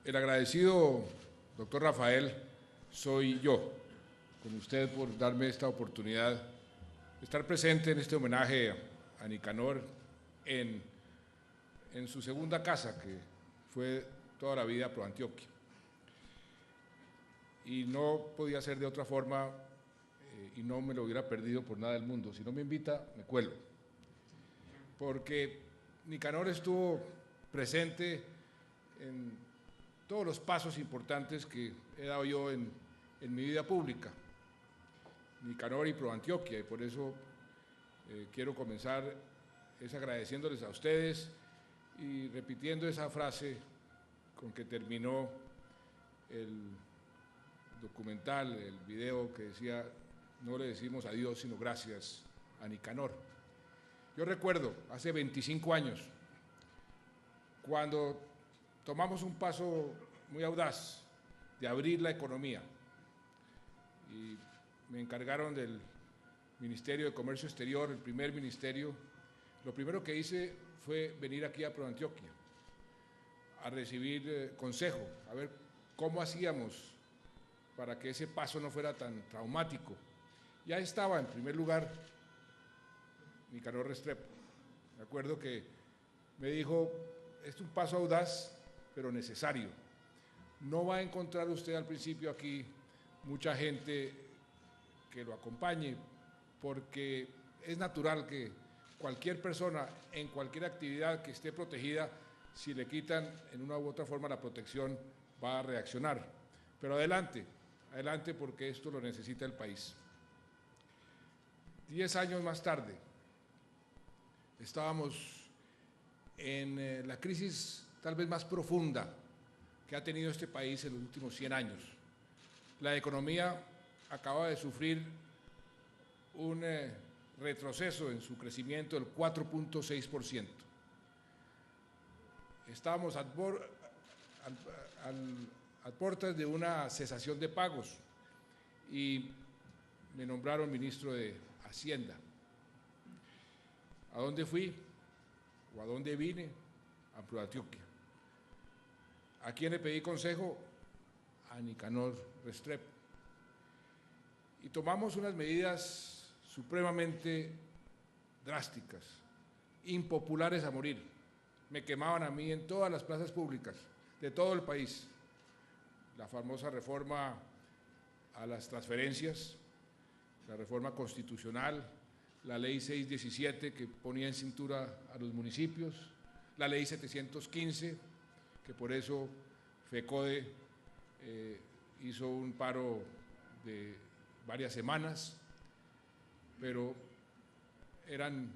El agradecido, doctor Rafael, soy yo, con usted por darme esta oportunidad de estar presente en este homenaje a Nicanor en su segunda casa, que fue toda la vida ProAntioquia. Y no podía ser de otra forma, y no me lo hubiera perdido por nada del mundo. Si no me invita, me cuelo. Porque Nicanor estuvo presente en todos los pasos importantes que he dado yo en mi vida pública, Nicanor y ProAntioquia, y por eso quiero comenzar agradeciéndoles a ustedes y repitiendo esa frase con que terminó el documental, el video que decía: no le decimos adiós sino gracias a Nicanor. Yo recuerdo hace 25 años, cuando tomamos un paso muy audaz de abrir la economía y me encargaron del Ministerio de Comercio Exterior, el primer ministerio. Lo primero que hice fue venir aquí a ProAntioquia a recibir consejo, a ver cómo hacíamos para que ese paso no fuera tan traumático. Ya estaba en primer lugar Nicanor Restrepo. Me acuerdo que me dijo: es un paso audaz, pero necesario. No va a encontrar usted al principio aquí mucha gente que lo acompañe, porque es natural que cualquier persona en cualquier actividad que esté protegida, si le quitan en una u otra forma la protección, va a reaccionar. Pero adelante, adelante, porque esto lo necesita el país. 10 años más tarde, estábamos en la crisis tal vez más profunda que ha tenido este país en los últimos 100 años. La economía acaba de sufrir un retroceso en su crecimiento del 4.6%. Estábamos a puertas de una cesación de pagos y me nombraron ministro de Hacienda. ¿A dónde fui o a dónde vine? A ProAntioquia. ¿A quién le pedí consejo? A Nicanor Restrepo. Y tomamos unas medidas supremamente drásticas, impopulares a morir. Me quemaban a mí en todas las plazas públicas de todo el país. La famosa reforma a las transferencias, la reforma constitucional, la ley 617 que ponía en cintura a los municipios, la ley 715, que por eso FECODE hizo un paro de varias semanas, pero eran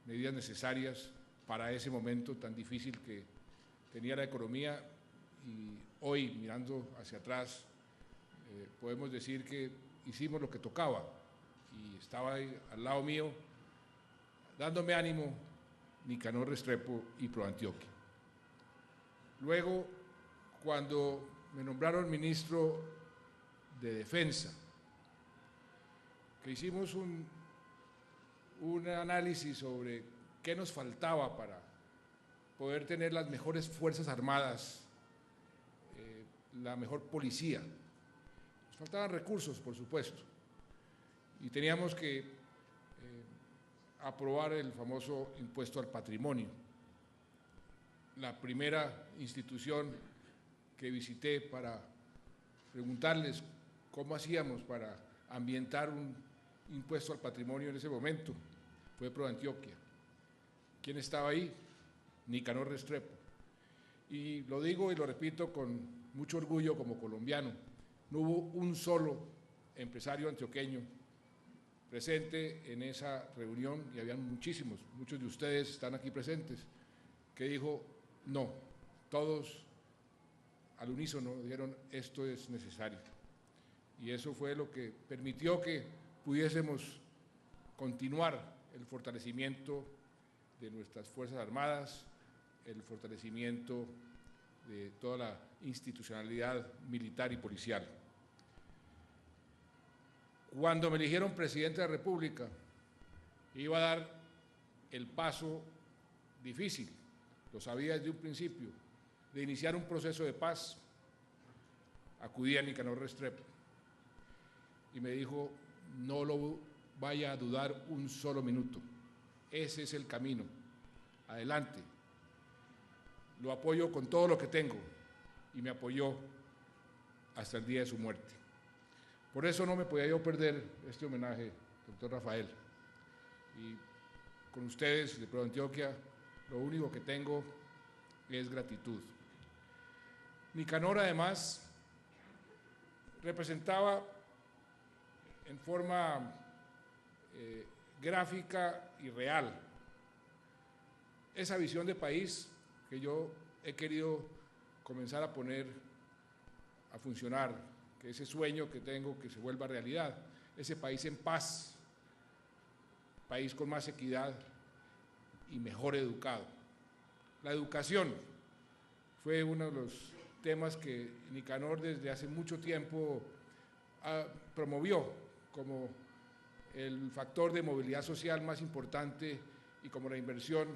medidas necesarias para ese momento tan difícil que tenía la economía. Y hoy, mirando hacia atrás, podemos decir que hicimos lo que tocaba, y estaba ahí al lado mío, dándome ánimo, Nicanor Restrepo y ProAntioquia. Luego, cuando me nombraron ministro de Defensa, que hicimos un análisis sobre qué nos faltaba para poder tener las mejores fuerzas armadas, la mejor policía. Nos faltaban recursos, por supuesto, y teníamos que aprobar el famoso impuesto al patrimonio. La primera institución que visité para preguntarles cómo hacíamos para ambientar un impuesto al patrimonio en ese momento fue ProAntioquia. ¿Quién estaba ahí? Nicanor Restrepo. Y lo digo y lo repito con mucho orgullo como colombiano: no hubo un solo empresario antioqueño presente en esa reunión, y habían muchísimos, muchos de ustedes están aquí presentes, que dijo no. Todos al unísono dijeron: esto es necesario. Y eso fue lo que permitió que pudiésemos continuar el fortalecimiento de nuestras Fuerzas Armadas, el fortalecimiento de toda la institucionalidad militar y policial. Cuando me eligieron presidente de la República, Iba a dar el paso difícil, lo sabía desde un principio, de iniciar un proceso de paz. Acudí a Nicanor Restrepo y me dijo: no lo vaya a dudar un solo minuto, ese es el camino, adelante. Lo apoyo con todo lo que tengo, y me apoyó hasta el día de su muerte. Por eso no me podía yo perder este homenaje, doctor Rafael. Y con ustedes de ProAntioquia, lo único que tengo es gratitud. Nicanor, además, representaba en forma gráfica y real esa visión de país que yo he querido comenzar a poner a funcionar, que ese sueño que tengo que se vuelva realidad, ese país en paz, país con más equidad y mejor educado. La educación fue uno de los temas que Nicanor desde hace mucho tiempo promovió como el factor de movilidad social más importante y como la inversión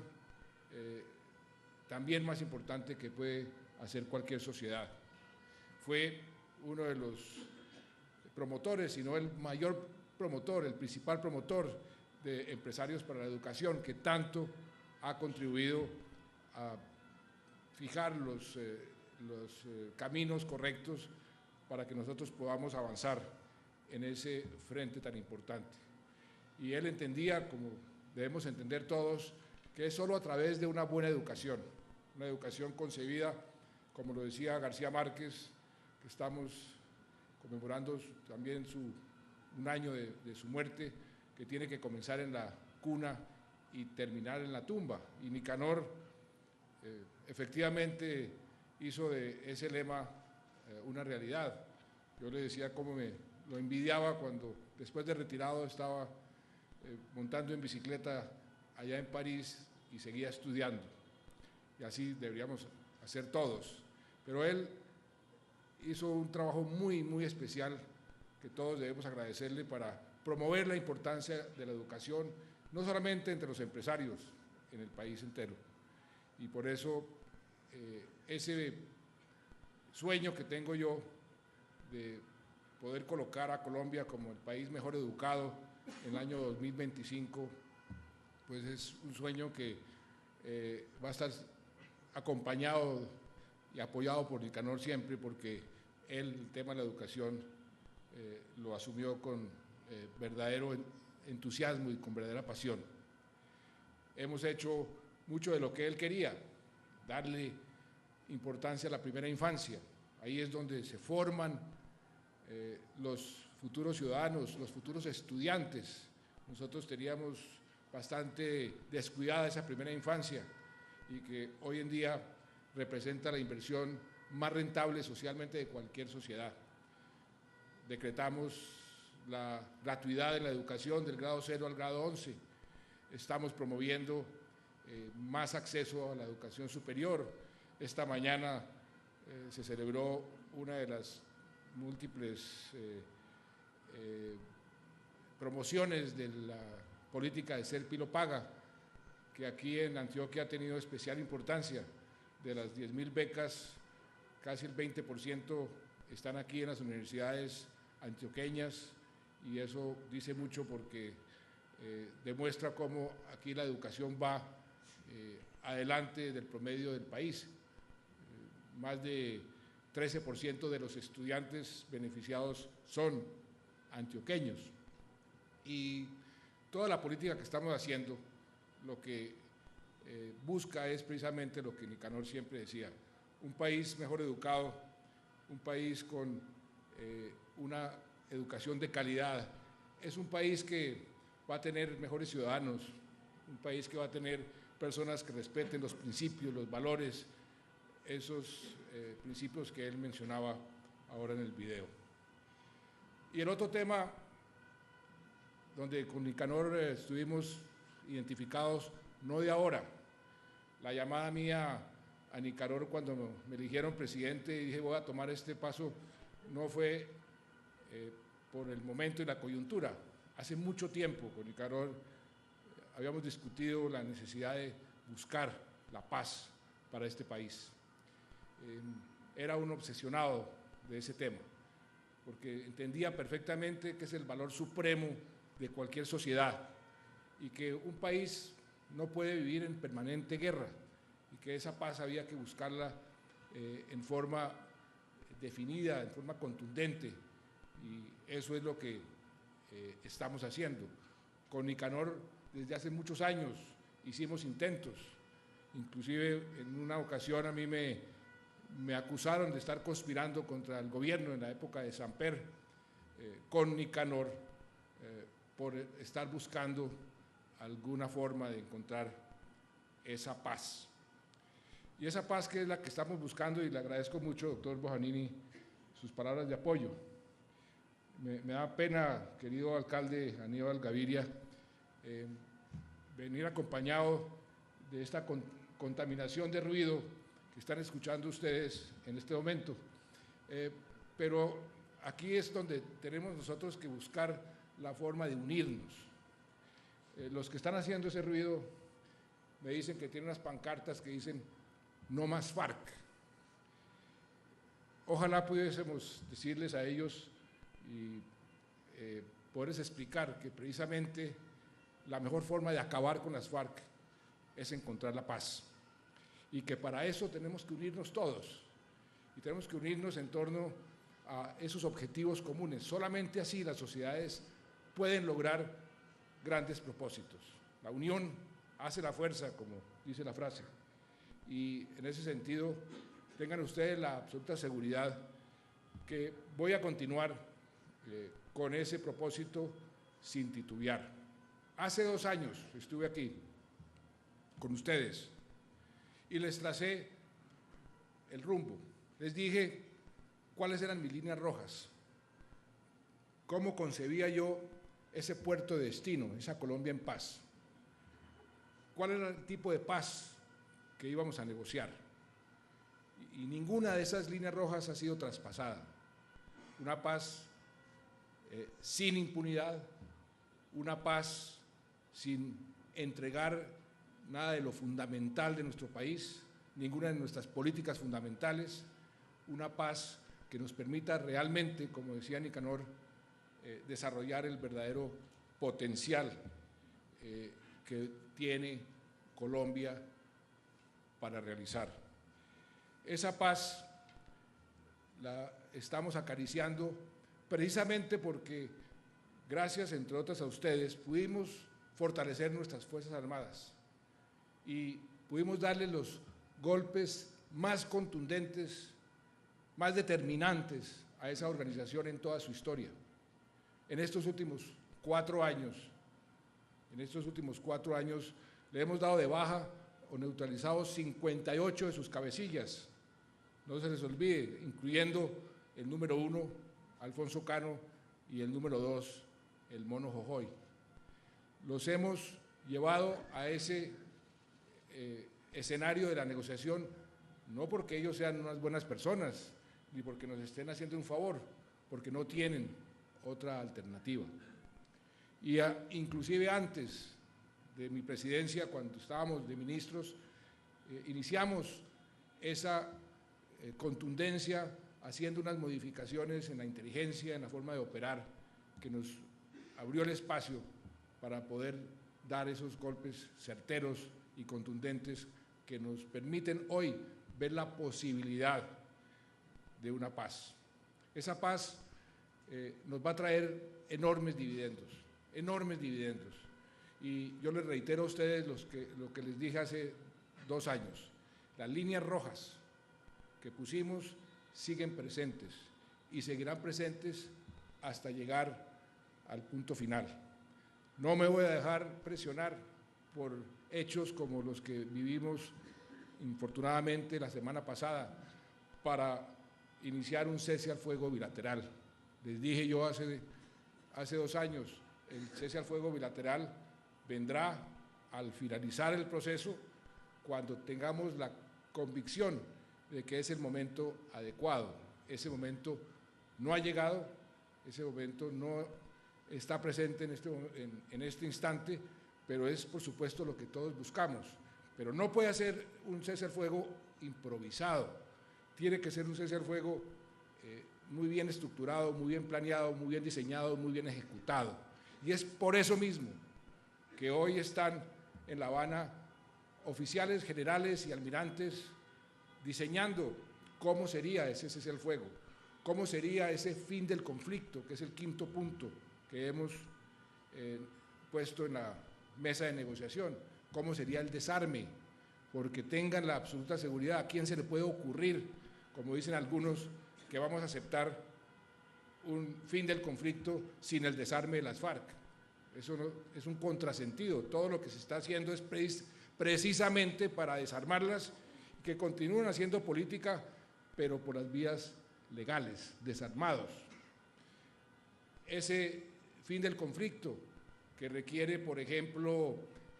también más importante que puede hacer cualquier sociedad. Fue uno de los promotores, si no el mayor promotor, el principal promotor de Empresarios para la Educación, que tanto ha contribuido a fijar los caminos correctos para que nosotros podamos avanzar en ese frente tan importante. Y él entendía, como debemos entender todos, que es solo a través de una buena educación, una educación concebida, como lo decía García Márquez, que estamos conmemorando también un año de su muerte, que tiene que comenzar en la cuna y terminar en la tumba. Y Nicanor efectivamente hizo de ese lema una realidad. Yo le decía cómo me lo envidiaba cuando después de retirado estaba montando en bicicleta allá en París y seguía estudiando. Y así deberíamos hacer todos. Pero él hizo un trabajo muy, muy especial que todos debemos agradecerle para promover la importancia de la educación, no solamente entre los empresarios, en el país entero. Y por eso ese sueño que tengo yo de poder colocar a Colombia como el país mejor educado en el año 2025, pues es un sueño que va a estar acompañado y apoyado por Nicanor siempre, porque él el tema de la educación lo asumió con verdadero entusiasmo y con verdadera pasión. Hemos hecho mucho de lo que él quería, darle importancia a la primera infancia. Ahí es donde se forman los futuros ciudadanos, los futuros estudiantes. Nosotros teníamos bastante descuidada esa primera infancia y que hoy en día representa la inversión más rentable socialmente de cualquier sociedad. Decretamos la gratuidad de la educación del grado 0 al grado 11. Estamos promoviendo más acceso a la educación superior. Esta mañana se celebró una de las múltiples promociones de la política de Ser Pilo Paga, que aquí en Antioquia ha tenido especial importancia. De las 10.000 becas, casi el 20% están aquí en las universidades antioqueñas, y eso dice mucho porque demuestra cómo aquí la educación va adelante del promedio del país. Más de 13% de los estudiantes beneficiados son antioqueños. Y toda la política que estamos haciendo lo que busca es precisamente lo que Nicanor siempre decía: un país mejor educado, un país con una educación de calidad, es un país que va a tener mejores ciudadanos, un país que va a tener personas que respeten los principios, los valores, esos principios que él mencionaba ahora en el video. Y el otro tema donde con Nicanor estuvimos identificados, no de ahora, la llamada mía a Nicanor cuando me eligieron presidente y dije voy a tomar este paso, no fue por el momento y la coyuntura. Hace mucho tiempo con Nicanor habíamos discutido la necesidad de buscar la paz para este país. Era un obsesionado de ese tema, porque entendía perfectamente que es el valor supremo de cualquier sociedad y que un país no puede vivir en permanente guerra y que esa paz había que buscarla en forma definida, en forma contundente, y eso es lo que estamos haciendo. Con Nicanor desde hace muchos años hicimos intentos, inclusive en una ocasión a mí me acusaron de estar conspirando contra el gobierno en la época de Samper, con Nicanor, por estar buscando alguna forma de encontrar esa paz. Y esa paz que es la que estamos buscando, y le agradezco mucho, doctor Bojanini, sus palabras de apoyo. Me da pena, querido alcalde Aníbal Gaviria, venir acompañado de esta contaminación de ruido que están escuchando ustedes en este momento. Pero aquí es donde tenemos nosotros que buscar la forma de unirnos. Los que están haciendo ese ruido me dicen que tienen unas pancartas que dicen "No más FARC". Ojalá pudiésemos decirles a ellos y poderles explicar que precisamente la mejor forma de acabar con las FARC es encontrar la paz, y que para eso tenemos que unirnos todos, y tenemos que unirnos en torno a esos objetivos comunes. Solamente así las sociedades pueden lograr grandes propósitos. La unión hace la fuerza, como dice la frase, y en ese sentido tengan ustedes la absoluta seguridad que voy a continuar con ese propósito sin titubear. Hace 2 años estuve aquí con ustedes y les tracé el rumbo. Les dije cuáles eran mis líneas rojas, cómo concebía yo ese puerto de destino, esa Colombia en paz, cuál era el tipo de paz que íbamos a negociar. Y ninguna de esas líneas rojas ha sido traspasada. Una paz sin impunidad, una paz sin entregar nada de lo fundamental de nuestro país, ninguna de nuestras políticas fundamentales, una paz que nos permita realmente, como decía Nicanor, desarrollar el verdadero potencial que tiene Colombia para realizar. Esa paz la estamos acariciando precisamente porque, gracias entre otras a ustedes, pudimos fortalecer nuestras Fuerzas Armadas y pudimos darle los golpes más contundentes, más determinantes a esa organización en toda su historia. En estos últimos 4 años, le hemos dado de baja o neutralizado 58 de sus cabecillas. No se les olvide, incluyendo el número 1, Alfonso Cano, y el número 2, el Mono Jojoy. Los hemos llevado a ese escenario de la negociación, no porque ellos sean unas buenas personas, ni porque nos estén haciendo un favor, porque no tienen otra alternativa. Y inclusive antes de mi presidencia, cuando estábamos de ministros, iniciamos esa contundencia haciendo unas modificaciones en la inteligencia, en la forma de operar, que nos abrió el espacio para poder dar esos golpes certeros y contundentes que nos permiten hoy ver la posibilidad de una paz. Esa paz nos va a traer enormes dividendos, y yo les reitero a ustedes lo que les dije hace 2 años. Las líneas rojas que pusimos siguen presentes y seguirán presentes hasta llegar al punto final. No me voy a dejar presionar por hechos como los que vivimos infortunadamente la semana pasada para iniciar un cese al fuego bilateral. Les dije yo hace 2 años, el cese al fuego bilateral vendrá al finalizar el proceso, cuando tengamos la convicción de que es el momento adecuado. Ese momento no ha llegado, ese momento no está presente en este instante, pero es por supuesto lo que todos buscamos. Pero no puede ser un cese al fuego improvisado, tiene que ser un cese al fuego muy bien estructurado, muy bien planeado, muy bien diseñado, muy bien ejecutado. Y es por eso mismo que hoy están en La Habana oficiales generales y almirantes diseñando cómo sería ese cese al fuego, cómo sería ese fin del conflicto, que es el quinto punto que hemos puesto en la mesa de negociación, cómo sería el desarme, porque tengan la absoluta seguridad. ¿A quién se le puede ocurrir, como dicen algunos, que vamos a aceptar un fin del conflicto sin el desarme de las FARC? Eso no, es un contrasentido. Todo lo que se está haciendo es precisamente para desarmarlas, que continúen haciendo política, pero por las vías legales, desarmados. Ese fin del conflicto que requiere, por ejemplo,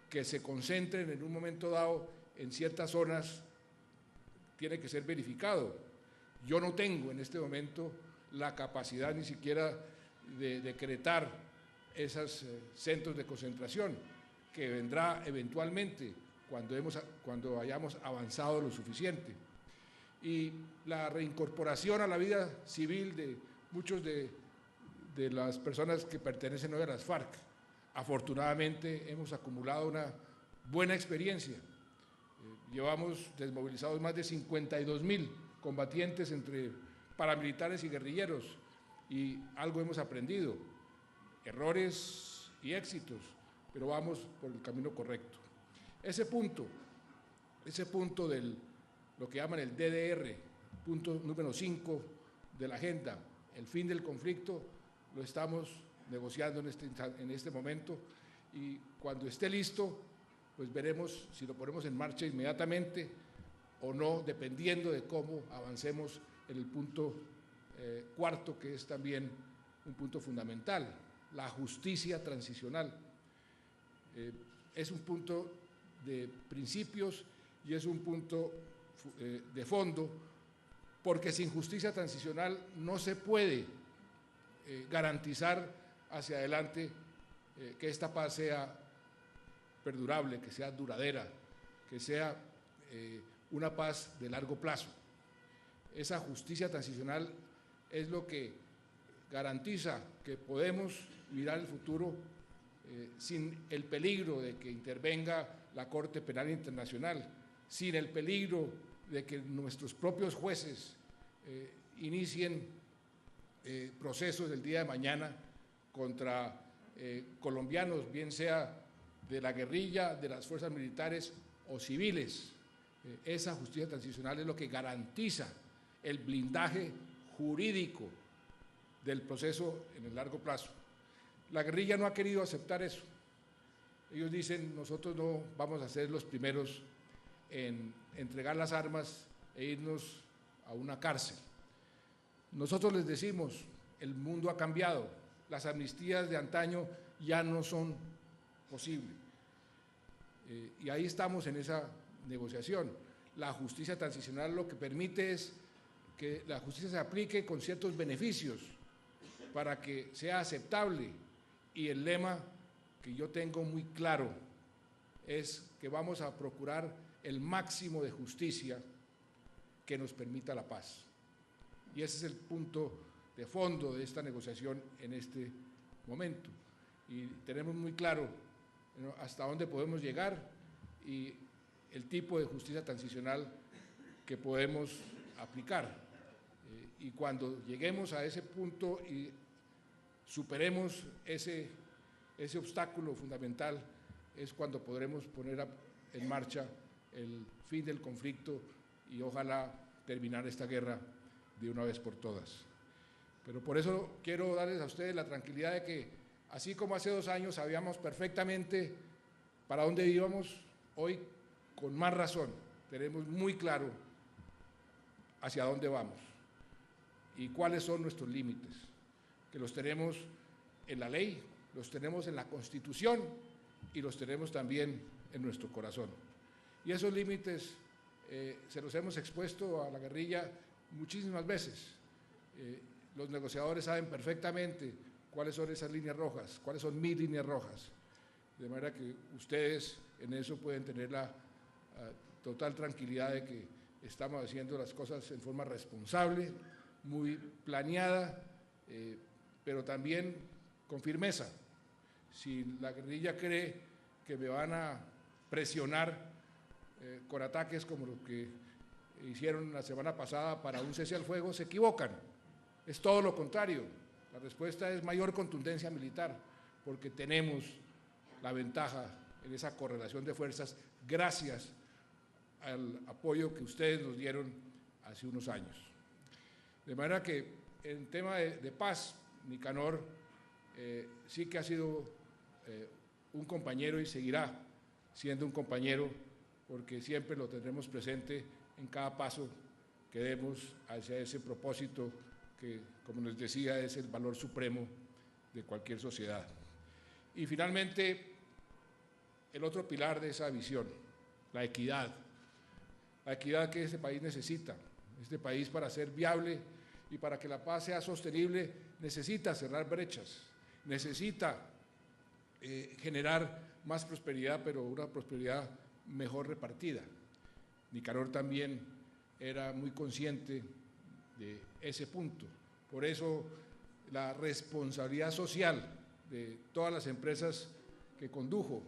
que se concentren en un momento dado en ciertas zonas, tiene que ser verificado. Yo no tengo en este momento la capacidad ni siquiera de decretar esos centros de concentración, que vendrá eventualmente cuando hayamos avanzado lo suficiente. Y la reincorporación a la vida civil de muchos de las personas que pertenecen hoy a las FARC. Afortunadamente hemos acumulado una buena experiencia. Llevamos desmovilizados más de 52.000 combatientes entre paramilitares y guerrilleros, y algo hemos aprendido, errores y éxitos, pero vamos por el camino correcto. Ese punto de lo que llaman el DDR, punto número 5 de la agenda, el fin del conflicto, lo estamos negociando en este momento, y cuando esté listo, pues veremos si lo ponemos en marcha inmediatamente o no, dependiendo de cómo avancemos en el punto cuarto, que es también un punto fundamental, la justicia transicional. Es un punto de principios y es un punto de fondo, porque sin justicia transicional no se puede garantizar hacia adelante que esta paz sea perdurable, que sea duradera, que sea una paz de largo plazo. Esa justicia transicional es lo que garantiza que podemos mirar el futuro sin el peligro de que intervenga la Corte Penal Internacional, sin el peligro de que nuestros propios jueces inicien procesos el día de mañana contra colombianos, bien sea de la guerrilla, de las fuerzas militares o civiles. Esa justicia transicional es lo que garantiza el blindaje jurídico del proceso en el largo plazo. La guerrilla no ha querido aceptar eso. Ellos dicen: nosotros no vamos a ser los primeros en entregar las armas e irnos a una cárcel. Nosotros les decimos: el mundo ha cambiado, las amnistías de antaño ya no son posibles. Y ahí estamos en esa negociación. La justicia transicional lo que permite es que la justicia se aplique con ciertos beneficios para que sea aceptable, y el lema que yo tengo muy claro es que vamos a procurar el máximo de justicia que nos permita la paz. Y ese es el punto de fondo de esta negociación en este momento. Y tenemos muy claro hasta dónde podemos llegar y el tipo de justicia transicional que podemos aplicar. Y cuando lleguemos a ese punto y superemos ese obstáculo fundamental, es cuando podremos poner en marcha el fin del conflicto y ojalá terminar esta guerra de una vez por todas. Pero por eso quiero darles a ustedes la tranquilidad de que, así como hace 2 años sabíamos perfectamente para dónde íbamos, hoy con más razón tenemos muy claro hacia dónde vamos y cuáles son nuestros límites, que los tenemos en la ley, los tenemos en la Constitución y los tenemos también en nuestro corazón. Y esos límites se los hemos expuesto a la guerrilla muchísimas veces. Los negociadores saben perfectamente cuáles son esas líneas rojas, cuáles son mis líneas rojas. de manera que ustedes en eso pueden tener la total tranquilidad de que estamos haciendo las cosas en forma responsable, muy planeada, pero también con firmeza. Si la guerrilla cree que me van a presionar con ataques como lo que hicieron la semana pasada para un cese al fuego, se equivocan. Es todo lo contrario. La respuesta es mayor contundencia militar, porque tenemos la ventaja en esa correlación de fuerzas gracias al apoyo que ustedes nos dieron hace unos años. De manera que en tema de paz, Nicanor sí que ha sido un compañero y seguirá siendo un compañero, porque siempre lo tendremos presente en cada paso que demos hacia ese propósito que, como les decía, es el valor supremo de cualquier sociedad. Y finalmente, el otro pilar de esa visión, la equidad que este país necesita. Este país, para ser viable y para que la paz sea sostenible, necesita cerrar brechas, necesita generar más prosperidad, pero una prosperidad mejor repartida. Nicanor también era muy consciente de ese punto. Por eso la responsabilidad social de todas las empresas que condujo,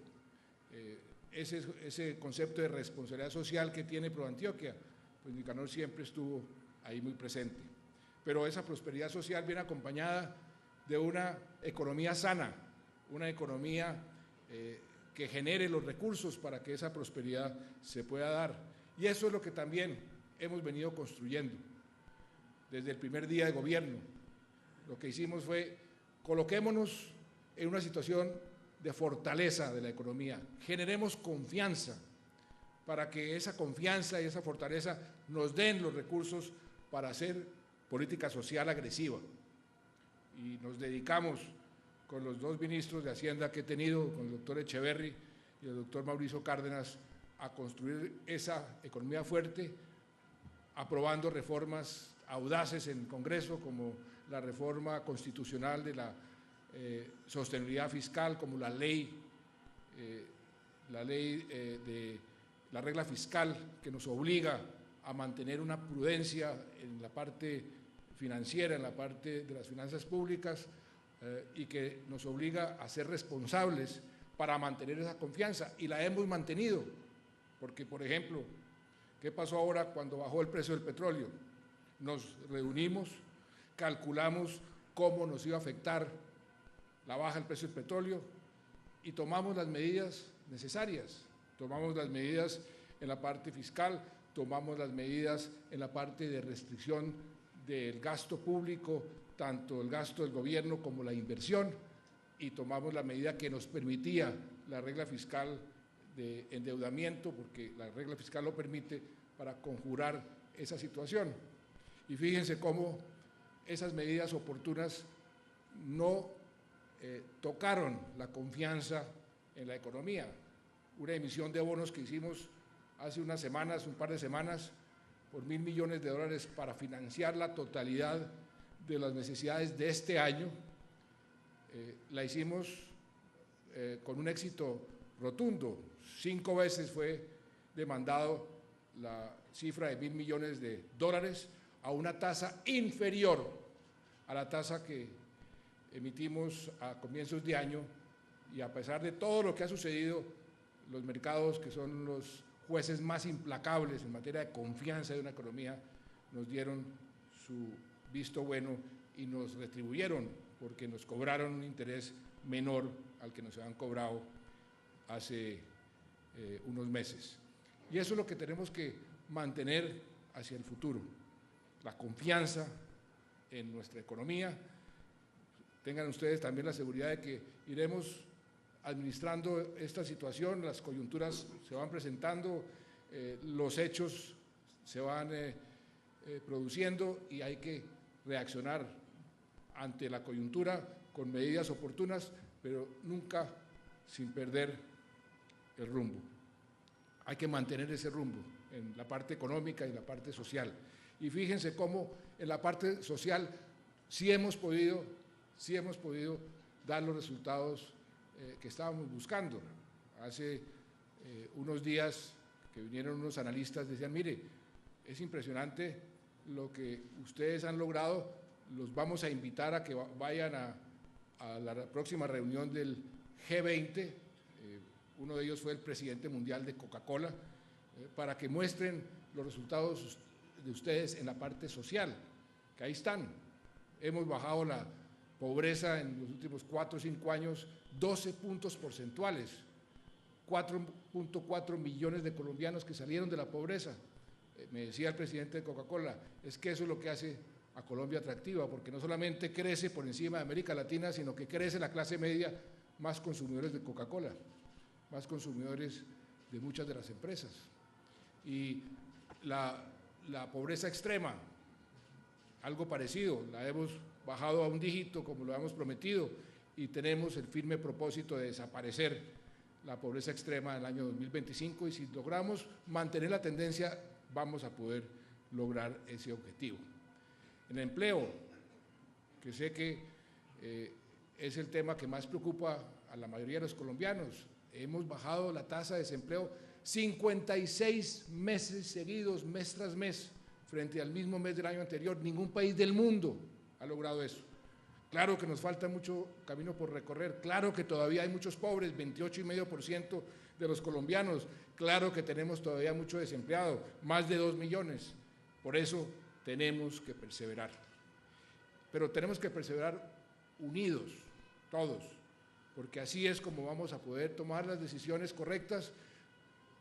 ese concepto de responsabilidad social que tiene ProAntioquia, pues Nicanor siempre estuvo ahí muy presente. Pero esa prosperidad social viene acompañada de una economía sana, una economía que genere los recursos para que esa prosperidad se pueda dar. Y eso es lo que también hemos venido construyendo desde el primer día de gobierno. Lo que hicimos fue, coloquémonos en una situación de fortaleza de la economía, generemos confianza para que esa confianza y esa fortaleza nos den los recursos para hacer política social agresiva. Y nos dedicamos con los dos ministros de Hacienda que he tenido, con el doctor Echeverry y el doctor Mauricio Cárdenas, a construir esa economía fuerte, aprobando reformas audaces en el Congreso, como la reforma constitucional de la sostenibilidad fiscal, como la ley de la regla fiscal, que nos obliga a mantener una prudencia en la parte financiera, en la parte de las finanzas públicas, y que nos obliga a ser responsables para mantener esa confianza, y la hemos mantenido, porque, por ejemplo, ¿qué pasó ahora cuando bajó el precio del petróleo? Nos reunimos, calculamos cómo nos iba a afectar la baja del precio del petróleo y tomamos las medidas necesarias, tomamos las medidas en la parte fiscal, tomamos las medidas en la parte de restricción del gasto público, tanto el gasto del gobierno como la inversión, y tomamos la medida que nos permitía la regla fiscal de endeudamiento, porque la regla fiscal lo permite, para conjurar esa situación. Y fíjense cómo esas medidas oportunas no tocaron la confianza en la economía. Una emisión de bonos que hicimos hace unas semanas, un par de semanas, por $1.000 millones para financiar la totalidad de las necesidades de este año, la hicimos con un éxito rotundo. 5 veces fue demandado la cifra de $1.000 millones a una tasa inferior a la tasa que emitimos a comienzos de año, y a pesar de todo lo que ha sucedido, los mercados, que son los jueces más implacables en materia de confianza de una economía, nos dieron su visto bueno y nos retribuyeron, porque nos cobraron un interés menor al que nos habían cobrado hace unos meses. Y eso es lo que tenemos que mantener hacia el futuro, la confianza en nuestra economía. Tengan ustedes también la seguridad de que iremos administrando esta situación, las coyunturas se van presentando, los hechos se van produciendo, y hay que reaccionar ante la coyuntura con medidas oportunas, pero nunca sin perder el rumbo. Hay que mantener ese rumbo en la parte económica y en la parte social. Y fíjense cómo en la parte social sí hemos podido dar los resultados que estábamos buscando. Hace unos días que vinieron unos analistas, decían, mire, es impresionante lo que ustedes han logrado, los vamos a invitar a que vayan a la próxima reunión del G20, uno de ellos fue el presidente mundial de Coca-Cola, para que muestren los resultados de ustedes en la parte social, que ahí están. Hemos bajado la pobreza en los últimos 4 o 5 años 12 puntos porcentuales, 4.4 millones de colombianos que salieron de la pobreza. Me decía el presidente de Coca-Cola, es que eso es lo que hace a Colombia atractiva, porque no solamente crece por encima de América Latina, sino que crece la clase media, más consumidores de Coca-Cola, más consumidores de muchas de las empresas. Y la pobreza extrema, algo parecido, la hemos bajado a un dígito como lo hemos prometido y tenemos el firme propósito de desaparecer la pobreza extrema en el año 2025 y si logramos mantener la tendencia vamos a poder lograr ese objetivo. En el empleo, que sé que es el tema que más preocupa a la mayoría de los colombianos, hemos bajado la tasa de desempleo 56 meses seguidos, mes tras mes, frente al mismo mes del año anterior. Ningún país del mundo ha logrado eso. Claro que nos falta mucho camino por recorrer, claro que todavía hay muchos pobres, 28,5% de los colombianos, claro que tenemos todavía mucho desempleado, más de 2 millones. Por eso tenemos que perseverar. Pero tenemos que perseverar unidos, todos, porque así es como vamos a poder tomar las decisiones correctas,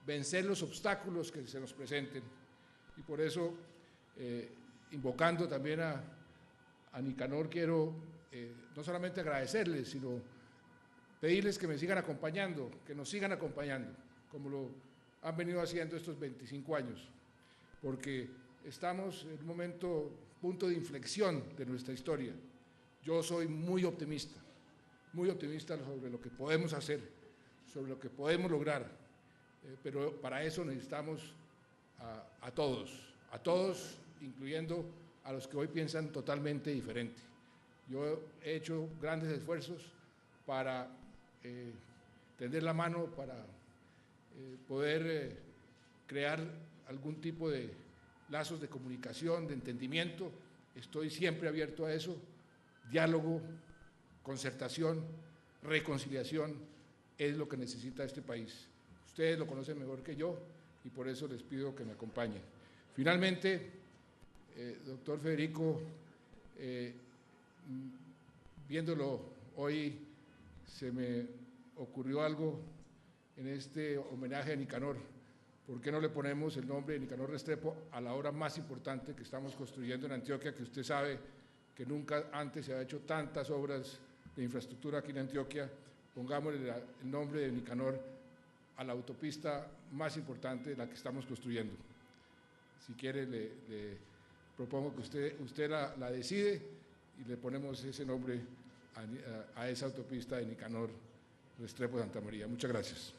vencer los obstáculos que se nos presenten. Y por eso, invocando también a Nicanor, quiero no solamente agradecerles, sino pedirles que me sigan acompañando, que nos sigan acompañando, como lo han venido haciendo estos 25 años, porque estamos en un punto de inflexión de nuestra historia. Yo soy muy optimista sobre lo que podemos hacer, sobre lo que podemos lograr, pero para eso necesitamos a todos, incluyendo a los que hoy piensan totalmente diferente. Yo he hecho grandes esfuerzos para tender la mano, para poder crear algún tipo de lazos de comunicación, de entendimiento. Estoy siempre abierto a eso. Diálogo, concertación, reconciliación es lo que necesita este país. Ustedes lo conocen mejor que yo y por eso les pido que me acompañen. Finalmente, doctor Federico, viéndolo hoy, se me ocurrió algo en este homenaje a Nicanor. ¿Por qué no le ponemos el nombre de Nicanor Restrepo a la obra más importante que estamos construyendo en Antioquia, que usted sabe que nunca antes se ha hecho tantas obras de infraestructura aquí en Antioquia? Pongámosle el nombre de Nicanor a la autopista más importante de la que estamos construyendo. Si quiere, le propongo que usted la decide y le ponemos ese nombre a esa autopista de Nicanor Restrepo Santa María. Muchas gracias.